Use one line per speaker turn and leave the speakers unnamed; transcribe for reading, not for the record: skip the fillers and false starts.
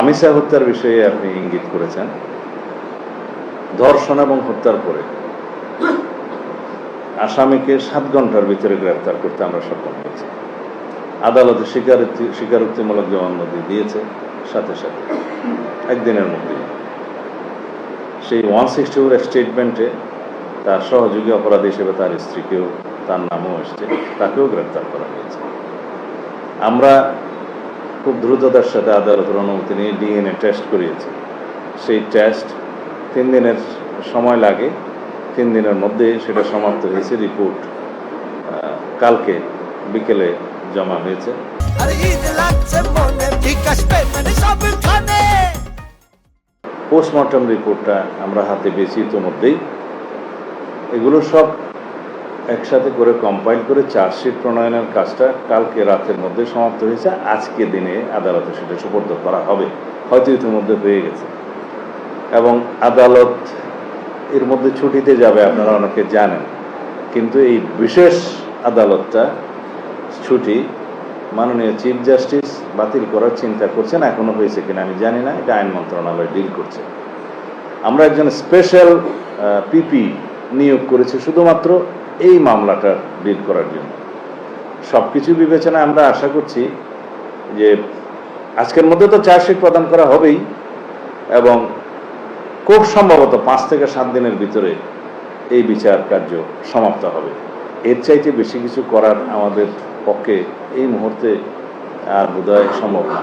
মামিসা হত্যার বিষয়ে আপনি ইঙ্গিত করেছেন। ধর্ষণ এবং হত্যার পরে আসামিকে 7 ঘন্টার ভিতরে গ্রেফতার করতে আমরা সক্ষম হয়েছি। আদালতে স্বীকারোক্তিমূলক জবানবন্দি দিয়েছে, সাথে সাথে একদিনের মধ্যে সেই 164 স্টেটমেন্টে তার সহযোগী অপরাধী হিসেবে তার স্ত্রীকেও, তার নামও এসছে, তাকেও গ্রেফতার করা হয়েছে। আমরা খুব দ্রুততার সাথে আদালতের অনুমতি নিয়ে ডিএনএ টেস্ট করিয়েছি। সেই টেস্ট 3 দিনের সময় লাগে, 3 দিনের মধ্যে সেটা সমাপ্ত হয়েছে। রিপোর্ট কালকে বিকেলে জমা হয়েছে। পোস্টমর্টম রিপোর্টটা আমরা হাতে পেয়েছি ইতিমধ্যেই। এগুলো সব একসাথে করে কম্পাইল করে চার্জশিট প্রণয়নের কাজটা কালকে রাতের মধ্যে সমাপ্ত হয়েছে। আজকে দিনে আদালতে সেটা সুপর্দ করা হবে, হয়তো ইতিমধ্যে হয়ে গেছে। এবং আদালত এর মধ্যে ছুটিতে যাবে, আপনারা অনেকে জানেন। কিন্তু এই বিশেষ আদালতটা ছুটি মাননীয় চিফ জাস্টিস বাতিল করার চিন্তা করছেন। এখনো হয়েছে কিনা আমি জানি না, এটা আইন মন্ত্রণালয় ডিল করছে। আমরা একজন স্পেশাল পিপি নিয়োগ করেছি শুধুমাত্র এই মামলাটা ডিল করার জন্য। সবকিছু বিবেচনায় আমরা আশা করছি যে আজকের মধ্যে তো চার্জশিট প্রদান করা হবেই, এবং খুব সম্ভবত 5 থেকে 7 দিনের ভিতরে এই বিচার কার্য সমাপ্ত হবে। এর চাইতে বেশি কিছু করার আমাদের পক্ষে এই মুহূর্তে আর বোধহয় সম্ভব না।